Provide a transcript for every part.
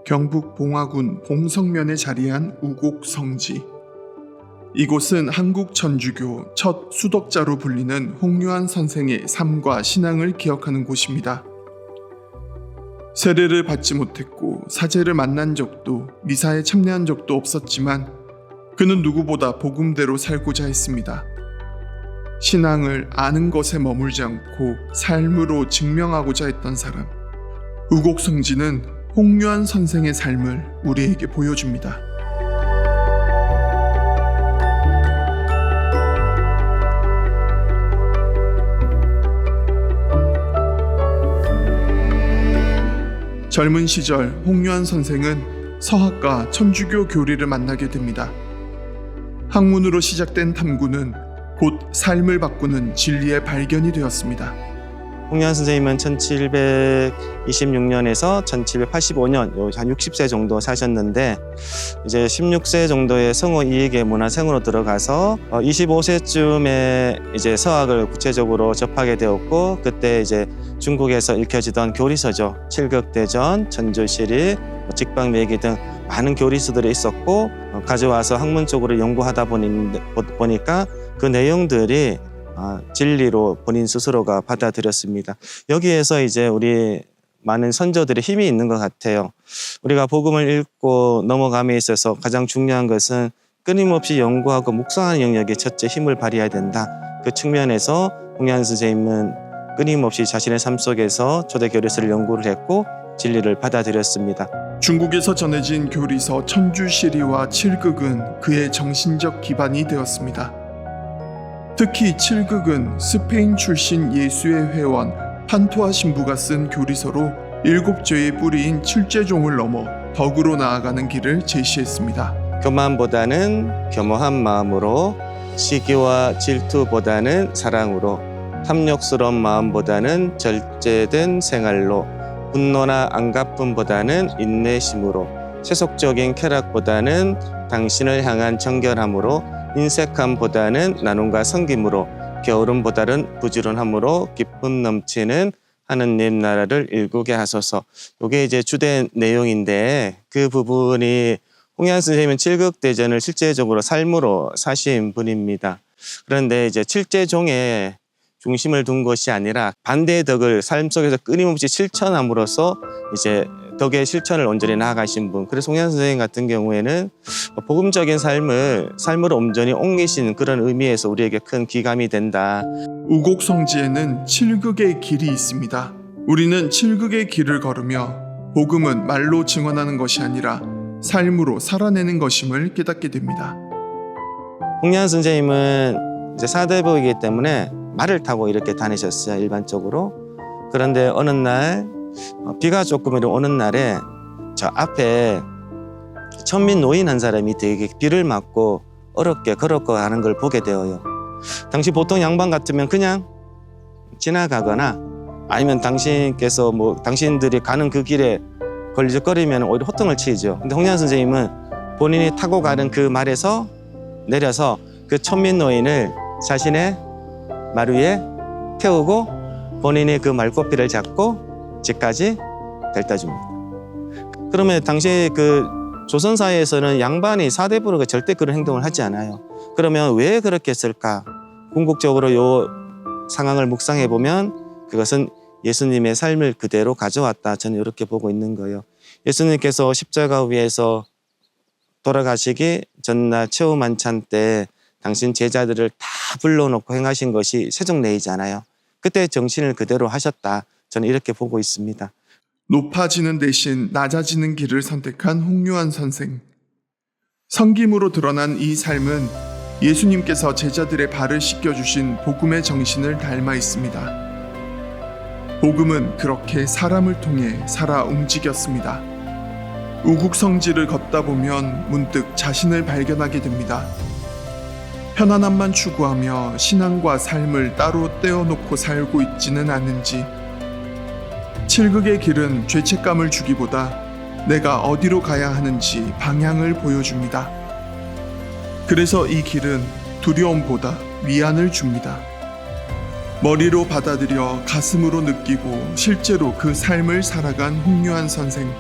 경북 봉화군 봉성면에 자리한 우곡성지. 이곳은 한국 천주교 첫 수덕자로 불리는 홍유한 선생의 삶과 신앙을 기억하는 곳입니다. 세례를 받지 못했고 사제를 만난 적도 미사에 참여한 적도 없었지만 그는 누구보다 복음대로 살고자 했습니다. 신앙을 아는 것에 머물지 않고 삶으로 증명하고자 했던 사람. 우곡성지는 홍유한 선생의 삶을 우리에게 보여줍니다. 젊은 시절 홍유한 선생은 서학과 천주교 교리를 만나게 됩니다. 학문으로 시작된 탐구는 곧 삶을 바꾸는 진리의 발견이 되었습니다. 홍유한 선생님은 1726년에서 1785년 한 60세 정도 사셨는데, 이제 16세 정도의 성호 이익의 문화생으로 들어가서 25세쯤에 이제 서학을 구체적으로 접하게 되었고, 그때 이제 중국에서 읽혀지던 교리서죠. 칠극대전, 전조실이, 직방매기 등 많은 교리서들이 있었고, 가져와서 학문적으로 연구하다 보니까 그 내용들이 진리로 본인 스스로가 받아들였습니다. 여기에서 이제 우리 많은 선조들의 힘이 있는 것 같아요. 우리가 복음을 읽고 넘어감에 있어서 가장 중요한 것은 끊임없이 연구하고 묵상하는 영역에 첫째 힘을 발휘해야 된다. 그 측면에서 홍유한 선생님은 끊임없이 자신의 삶 속에서 초대 교리서를 연구를 했고 진리를 받아들였습니다. 중국에서 전해진 교리서 천주시리와 칠극은 그의 정신적 기반이 되었습니다. 특히 칠극은 스페인 출신 예수의 회원 판토아 신부가 쓴 교리서로 7죄의 뿌리인 칠죄종을 넘어 덕으로 나아가는 길을 제시했습니다. 교만보다는 겸허한 마음으로, 시기와 질투보다는 사랑으로, 탐욕스러운 마음보다는 절제된 생활로, 분노나 안갚음보다는 인내심으로, 세속적인 쾌락보다는 당신을 향한 정결함으로, 인색함보다는 나눔과 섬김으로, 게으름보다는 부지런함으로 기쁨 넘치는 하느님 나라를 일구게 하소서. 이게 이제 주된 내용인데, 그 부분이 홍유한 선생님은 칠극대전을 실제적으로 삶으로 사신 분입니다. 그런데 이제 칠죄종에 중심을 둔 것이 아니라 반대의 덕을 삶 속에서 끊임없이 실천함으로써 이제 덕의 실천을 온전히 나아가신 분. 그래서 홍유한 선생님 같은 경우에는 복음적인 삶으로 온전히 옮기신 그런 의미에서 우리에게 큰 기감이 된다. 우곡성지에는 칠극의 길이 있습니다. 우리는 칠극의 길을 걸으며 복음은 말로 증언하는 것이 아니라 삶으로 살아내는 것임을 깨닫게 됩니다. 홍유한 선생님은 이제 사대부이기 때문에 말을 타고 이렇게 다니셨어요, 일반적으로. 그런데 어느 날 비가 조금 오는 날에 저 앞에 천민 노인 한 사람이 되게 비를 맞고 어렵게 걸어가는 걸 보게 되어요. 당시 보통 양반 같으면 그냥 지나가거나 아니면 당신들이 가는 그 길에 걸리적거리면 오히려 호통을 치죠. 근데 홍유한 선생님은 본인이 타고 가는 그 말에서 내려서 그 천민 노인을 자신의 말 위에 태우고 본인이 그 말꼬피를 잡고 집까지 데려다 줍니다. 그러면 당시 그 조선 사회에서는 양반이 사대부로가 절대 그런 행동을 하지 않아요. 그러면 왜 그렇게 했을까? 궁극적으로 이 상황을 묵상해 보면 그것은 예수님의 삶을 그대로 가져왔다. 저는 이렇게 보고 있는 거예요. 예수님께서 십자가 위에서 돌아가시기 전날 최후 만찬 때 당신 제자들을 다 불러놓고 행하신 것이 세종례이잖아요. 그때 정신을 그대로 하셨다. 저는 이렇게 보고 있습니다. 높아지는 대신 낮아지는 길을 선택한 홍유한 선생. 성김으로 드러난 이 삶은 예수님께서 제자들의 발을 씻겨주신 복음의 정신을 닮아 있습니다. 복음은 그렇게 사람을 통해 살아 움직였습니다. 우곡성지를 걷다 보면 문득 자신을 발견하게 됩니다. 편안함만 추구하며 신앙과 삶을 따로 떼어놓고 살고 있지는 않은지, 칠극의 길은 죄책감을 주기보다 내가 어디로 가야 하는지 방향을 보여줍니다. 그래서 이 길은 두려움보다 위안을 줍니다. 머리로 받아들여 가슴으로 느끼고 실제로 그 삶을 살아간 홍유한 선생.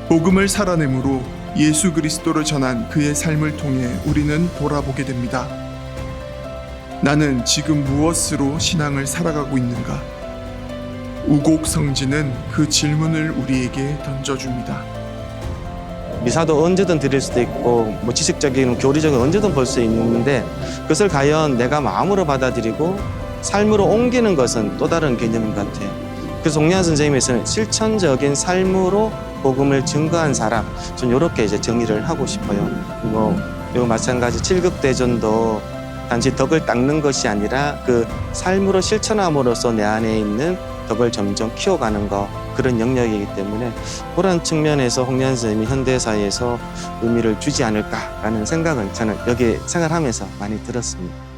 복음을 살아내므로 예수 그리스도를 전한 그의 삶을 통해 우리는 돌아보게 됩니다. 나는 지금 무엇으로 신앙을 살아가고 있는가? 우곡성지는 그 질문을 우리에게 던져줍니다. 미사도 언제든 드릴 수도 있고 뭐 지식적인 교리적인 언제든 볼 수 있는데 그것을 과연 내가 마음으로 받아들이고 삶으로 옮기는 것은 또 다른 개념인 것 같아요. 그래서 홍리한 선생님에서는 실천적인 삶으로 복음을 증거한 사람, 전 이렇게 이제 정의를 하고 싶어요. 이거 마찬가지 7급 대전도 단지 덕을 닦는 것이 아니라 그 삶으로 실천함으로써 내 안에 있는 덕을 점점 키워가는 것, 그런 영역이기 때문에 그런 측면에서 홍리한 선생님이 현대사회에서 의미를 주지 않을까라는 생각을 저는 여기 생활하면서 많이 들었습니다.